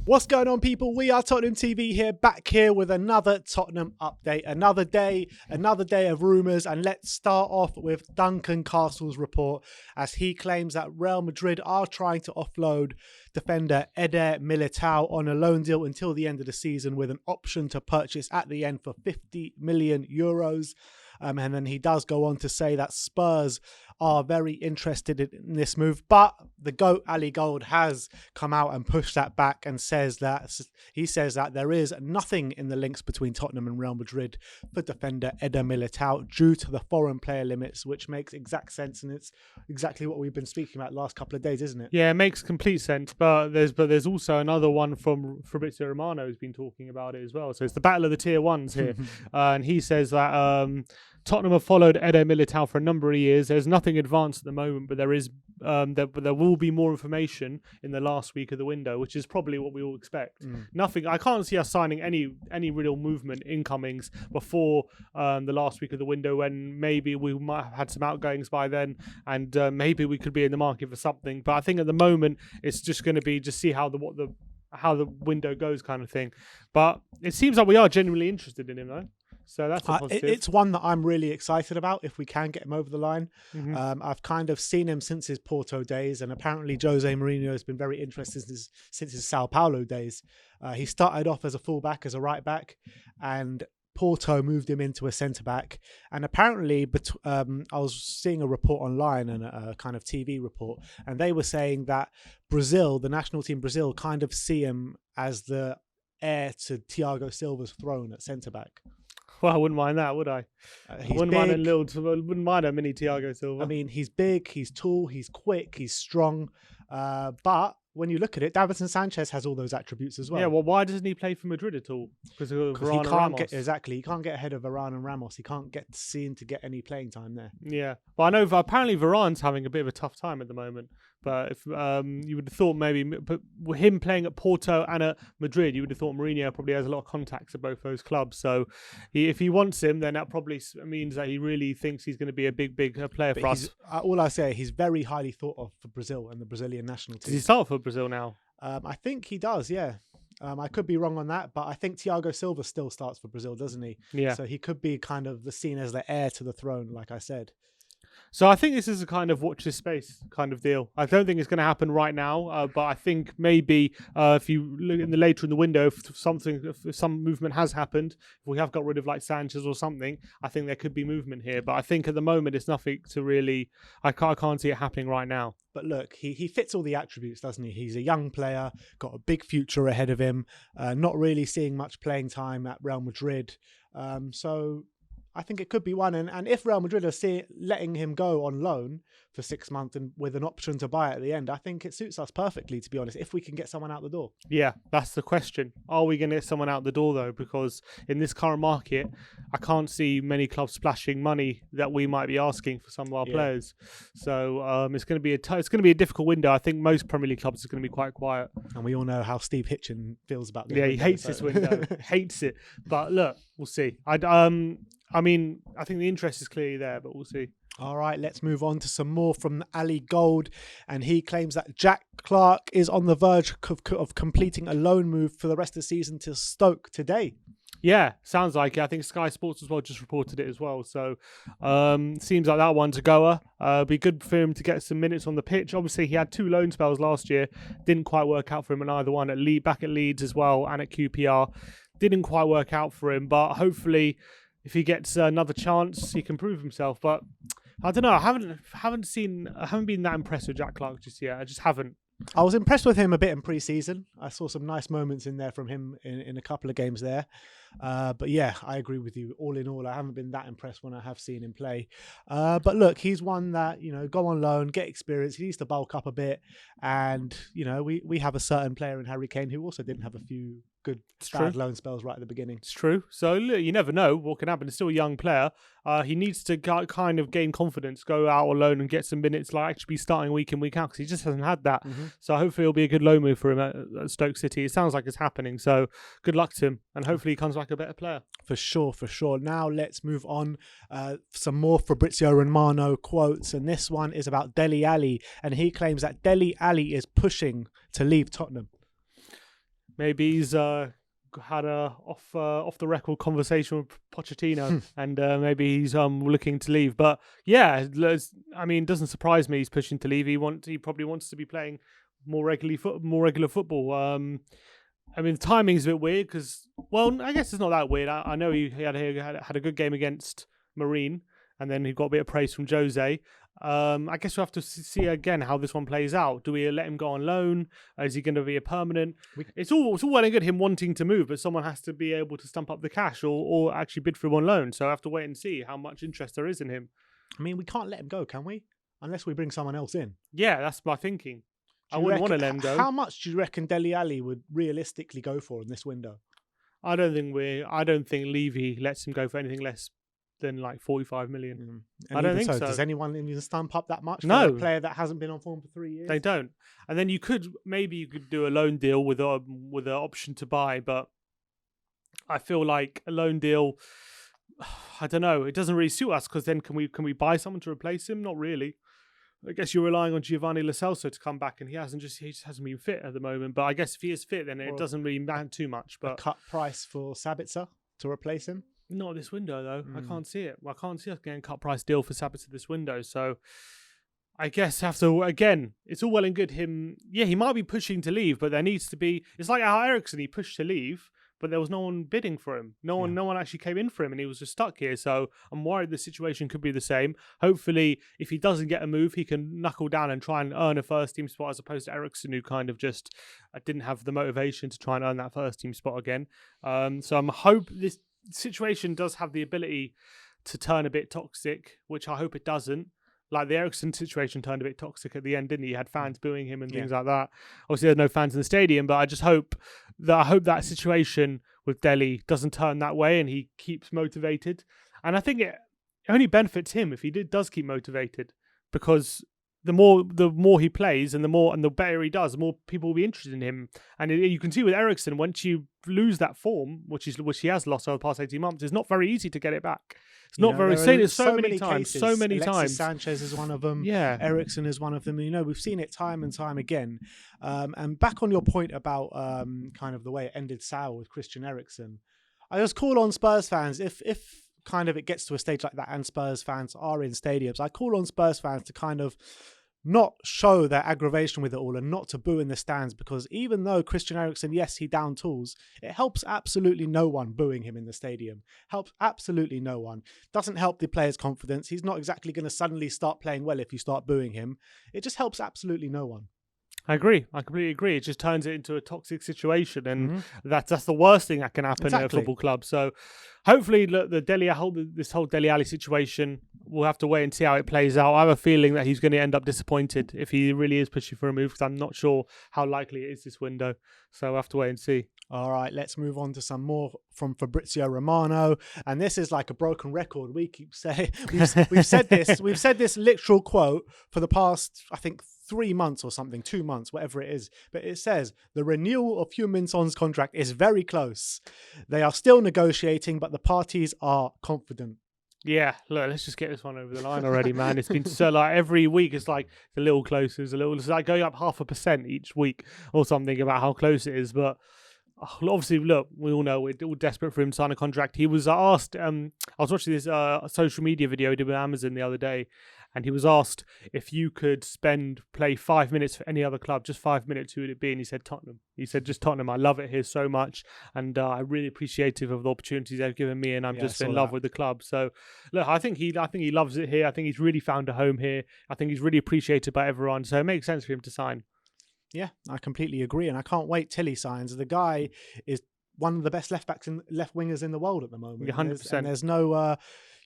What's going on, people? We are Tottenham TV here, back here with another Tottenham update. Another day of rumours. And let's start off with Duncan Castle's report, as he claims that Real Madrid are trying to offload defender Eder Militao on a loan deal until the end of the season, with an option to purchase at the end for 50 million euros. And then he does go on to say that Spurs are very interested in this move, but the GOAT Ali Gold has come out and pushed that back and says that there is nothing in the links between Tottenham and Real Madrid for defender Eder Militao due to the foreign player limits, which makes exact sense, and it's exactly what we've been speaking about the last couple of days, isn't it? Yeah, it makes complete sense, but there's also another one from Fabrizio Romano who's been talking about it as well. So it's the battle of the tier ones here, and he says that Tottenham have followed Eder Militao for a number of years. There's nothing advanced at the moment, but there will be more information in the last week of the window, which is probably what we all expect. Nothing. I can't see us signing any real movement incomings before the last week of the window, when maybe we might have had some outgoings by then, and maybe we could be in the market for something. But I think at the moment it's just going to be just see how the window goes, kind of thing. But it seems like we are genuinely interested in him, though. So that's a positive. It's one that I'm really excited about if we can get him over the line. I've kind of seen him since his Porto days, and apparently Jose Mourinho has been very interested since his Sao Paulo days. He started off as a fullback, as a right back, and Porto moved him into a centre back. And apparently, I was seeing a report online, and a kind of TV report, and they were saying that Brazil, the national team Brazil, kind of see him as the heir to Thiago Silva's throne at centre back. Well, I wouldn't mind that, would I? Wouldn't mind a mini Thiago Silva. I mean, he's big, he's tall, he's quick, he's strong. But when you look at it, Davinson Sanchez has all those attributes as well. Yeah, well, why doesn't he play for Madrid at all? Because he can't get he can't get ahead of Varane and Ramos. He can't get seen to get any playing time there. Yeah, well, I know apparently Varane's having a bit of a tough time at the moment. But if you would have thought maybe, but him playing at Porto and at Madrid, you would have thought Mourinho probably has a lot of contacts at both those clubs. So if he wants him, then that probably means that he really thinks he's going to be a big player for us. All I say, he's very highly thought of for Brazil and the Brazilian national team. Does he start for Brazil now? I think he does, yeah. I could be wrong on that, but I think Thiago Silva still starts for Brazil, doesn't he? Yeah. So he could be kind of seen as the heir to the throne, like I said. So I think this is a kind of watch this space kind of deal. I don't think it's going to happen right now, but I think maybe if you look later in the window, if some movement has happened, if we have got rid of like Sanchez or something, I think there could be movement here. But I think at the moment it's nothing to really. I can't see it happening right now. But look, he fits all the attributes, doesn't he? He's a young player, got a big future ahead of him. Not really seeing much playing time at Real Madrid, so I think it could be one. And if Real Madrid are letting him go on loan for 6 months and with an option to buy at the end, I think it suits us perfectly, to be honest, if we can get someone out the door. Yeah, that's the question. Are we going to get someone out the door, though? Because in this current market, I can't see many clubs splashing money that we might be asking for some of our players. So it's going to be a difficult window. I think most Premier League clubs are going to be quite quiet. And we all know how Steve Hitchen feels about this. Yeah, he hates this window. Hates it. But look, we'll see. I mean, I think the interest is clearly there, but we'll see. All right, let's move on to some more from Ali Gold. And he claims that Jack Clark is on the verge of completing a loan move for the rest of the season to Stoke today. Yeah, sounds like it. I think Sky Sports as well just reported it as well. So seems like that one's a goer. Be good for him to get some minutes on the pitch. Obviously, he had 2 loan spells last year. Didn't quite work out for him in either one. Back at Leeds as well and at QPR. Didn't quite work out for him, but hopefully if he gets another chance, he can prove himself. But I don't know. I haven't been that impressed with Jack Clark just yet. I just haven't. I was impressed with him a bit in pre-season. I saw some nice moments in there from him in a couple of games there. But yeah, I agree with you. All in all, I haven't been that impressed when I have seen him play. But look, he's one that, go on loan, get experience. He needs to bulk up a bit. And, we have a certain player in Harry Kane who also didn't have a few good bad loan spells right at the beginning. It's true. So look, you never know what can happen. He's still a young player. He needs to kind of gain confidence, go out on loan and get some minutes, like actually be starting week in, week out, because he just hasn't had that. So hopefully it'll be a good loan move for him at Stoke City. It sounds like it's happening. So good luck to him. And hopefully he comes back a better player. For sure. Now let's move on. Some more Fabrizio Romano quotes. And this one is about Dele Alli. And he claims that Dele Alli is pushing to leave Tottenham. Maybe he's had a off the record conversation with Pochettino, and maybe he's looking to leave. But yeah, I mean, it doesn't surprise me he's pushing to leave. He probably wants to be playing more regular football. I mean, the timing's a bit weird because, well, I guess it's not that weird. I know he had a good game against Marine, and then he got a bit of praise from Jose. I guess we'll have to see again how this one plays out. Do we let him go on loan? Is he going to be a permanent? It's all well and good him wanting to move, but someone has to be able to stump up the cash or actually bid for him on loan. So I have to wait and see how much interest there is in him. I mean, we can't let him go, can we? Unless we bring someone else in. Yeah, that's my thinking. I wouldn't want to let him go. How much do you reckon Dele Alli would realistically go for in this window? I don't think Levy lets him go for anything less than like 45 million. I don't think so. Does anyone even stump up that much for No. a player that hasn't been on form for 3 years? They don't. And then you could do a loan deal with an option to buy, but I feel like a loan deal, I don't know, it doesn't really suit us because then can we buy someone to replace him? Not really. I guess you're relying on Giovanni Lo Celso to come back, and he just hasn't been fit at the moment. But I guess if he is fit, then it doesn't really matter too much. But a cut price for Sabitzer to replace him? Not this window though. I can't see it. I can't see us getting a cut price deal for Sabitzer this window. So I guess have to again. It's all well and good him. Yeah, he might be pushing to leave, but there needs to be. It's like how Ericsson, he pushed to leave, but there was no one bidding for him. No one actually came in for him, and he was just stuck here. So I'm worried the situation could be the same. Hopefully, if he doesn't get a move, he can knuckle down and try and earn a first team spot, as opposed to Ericsson, who kind of just didn't have the motivation to try and earn that first team spot again. So I'm hope this situation does have the ability to turn a bit toxic, which I hope it doesn't. Like the Ericsson situation turned a bit toxic at the end, didn't he? He had fans booing him and things like that. Obviously, there's no fans in the stadium, but I just hope that situation with Dele doesn't turn that way and he keeps motivated. And I think it only benefits him if he does keep motivated, because the more he plays and the better he does, the more people will be interested in him. And you can see with Ericsson, once you lose that form, which he has lost over the past 18 months, it's not very easy to get it back. It's not very. Seen it so many times. Alexis Sanchez is one of them. Yeah, Ericsson is one of them. We've seen it time and time again. And back on your point about kind of the way it ended sour with Christian Eriksen, I just call on Spurs fans, if kind of it gets to a stage like that and Spurs fans are in stadiums, I call on Spurs fans to kind of not show their aggravation with it all and not to boo in the stands, because even though Christian Eriksen, yes, he down tools, it helps absolutely no one booing him in the stadium. Helps absolutely no one. Doesn't help the player's confidence. He's not exactly going to suddenly start playing well if you start booing him. It just helps absolutely no one. I agree. I completely agree. It just turns it into a toxic situation, and that's the worst thing that can happen at a football club. So, hopefully, look, this whole Dele Alli situation, we'll have to wait and see how it plays out. I have a feeling that he's going to end up disappointed if he really is pushing for a move, because I'm not sure how likely it is this window. So we'll have to wait and see. All right, let's move on to some more from Fabrizio Romano. And this is like a broken record. We keep saying we've said this literal quote for the past, I think, 3 months or something, 2 months, whatever it is. But it says the renewal of Heung-min Son's contract is very close. They are still negotiating, but the parties are confident. Yeah, look, let's just get this one over the line already, man. It's been so like every week it's like a little closer, it's like going up 0.5% each week or something about how close it is. But obviously, look, we all know we're all desperate for him to sign a contract. He was asked, I was watching this social media video he did with Amazon the other day, and he was asked if you could play 5 minutes for any other club, just 5 minutes, who would it be? And he said Tottenham. He said, just Tottenham. I love it here so much, and I'm really appreciative of the opportunities they've given me, and I'm just in love with the club. So, look, I think he loves it here. I think he's really found a home here. I think he's really appreciated by everyone. So it makes sense for him to sign. Yeah, I completely agree, and I can't wait till he signs. The guy is one of the best left wingers in the world at the moment. 100%. And there's no,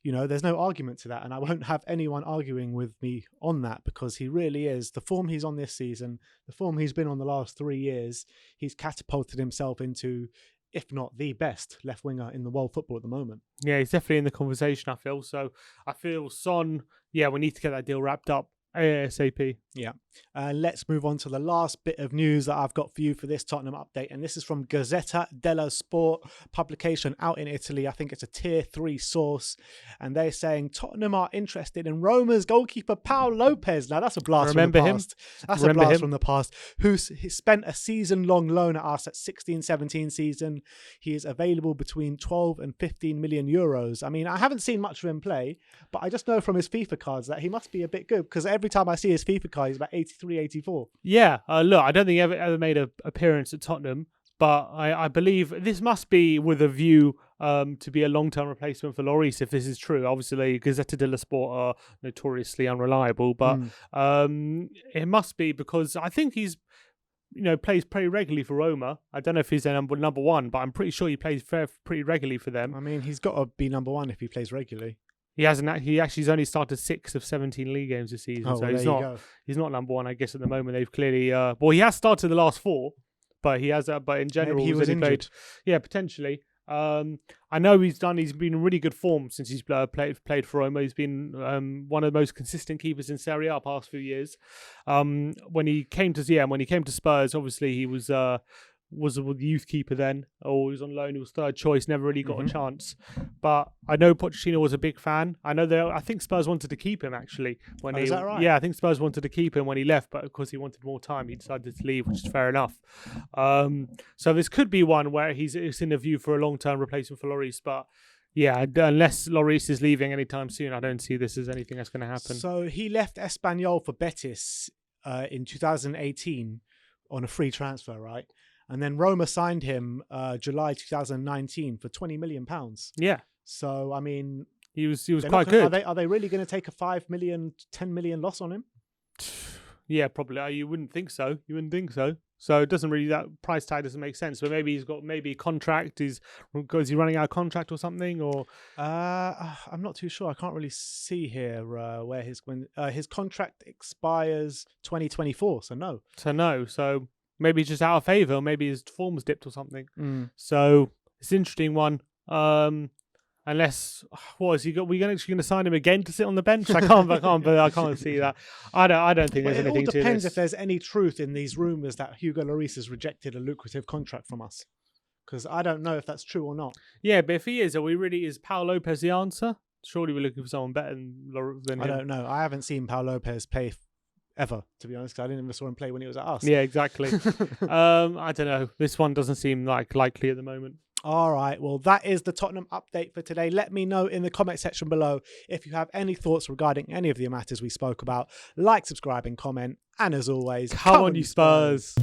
there's no argument to that, and I won't have anyone arguing with me on that, because he really is. The form he's on this season, the form he's been on the last 3 years, he's catapulted himself into, if not the best left winger in the world football at the moment. Yeah, he's definitely in the conversation, I feel. So I feel Son, we need to get that deal wrapped up ASAP. Yeah. Let's move on to the last bit of news that I've got for you for this Tottenham update. And this is from Gazzetta dello Sport, publication out in Italy. I think it's a tier 3 source. And they're saying Tottenham are interested in Roma's goalkeeper, Paul Lopez. Now, that's a blast from the past. That's a blast from the past. He spent a season-long loan at us at 16-17 season. He is available between 12 and 15 million euros. I mean, I haven't seen much of him play, but I just know from his FIFA cards that he must be a bit good, because every time I see his FIFA card, he's about 83, 84. Yeah, look, I don't think he ever made an appearance at Tottenham, but I believe this must be with a view to be a long-term replacement for Lloris, if this is true. Obviously, Gazzetta dello Sport are notoriously unreliable, but it must be, because I think he's, plays pretty regularly for Roma. I don't know if he's their number one, but I'm pretty sure he plays pretty regularly for them. I mean, he's got to be number one if he plays regularly. He hasn't. He actually's only started 6 of 17 league games this season, so well, he's not number one. I guess at the moment they've clearly. Well, he has started the last 4, but he has. But in general, maybe he was injured. Yeah, potentially. I know he's been in really good form since he's played for Roma. He's been one of the most consistent keepers in Serie A past few years. When he came to Spurs, obviously he was a youth keeper then, or he was on loan. He was third choice, never really got a chance. But I know Pochettino was a big fan. I think Spurs wanted to keep him actually. Is that right? Yeah, I think Spurs wanted to keep him when he left, but because he wanted more time, he decided to leave, which is fair enough. So this could be one where he's in a view for a long-term replacement for Lloris, but yeah, unless Lloris is leaving anytime soon, I don't see this as anything that's going to happen. So he left Espanyol for Betis in 2018 on a free transfer, right? And then Roma signed him July 2019 for £20 million. Yeah. So, I mean, he was quite good. Are they really going to take a 5 million, 10 million loss on him? Yeah, probably. You wouldn't think so. So it doesn't really, that price tag doesn't make sense. But maybe he's got a contract. Is he running out of contract or something? Or I'm not too sure. I can't really see here where his contract expires 2024. So no. So maybe he's just out of favour. Maybe his form's dipped or something. So it's an interesting one. Unless, what has he got? We're actually going to sign him again to sit on the bench. I can't see that. I don't think there's anything to this. It all depends if there's any truth in these rumours that Hugo Lloris has rejected a lucrative contract from us. Because I don't know if that's true or not. Yeah, but if he is, is Paul Lopez the answer? Surely we're looking for someone better than him. I don't know. I haven't seen Paul Lopez play ever, to be honest, because I didn't even saw him play when he was at us. Yeah, exactly. I don't know. This one doesn't seem likely at the moment. All right, well, that is the Tottenham update for today. Let me know in the comment section below if you have any thoughts regarding any of the matters we spoke about. Like, subscribe, and comment. And as always, come on, you Spurs.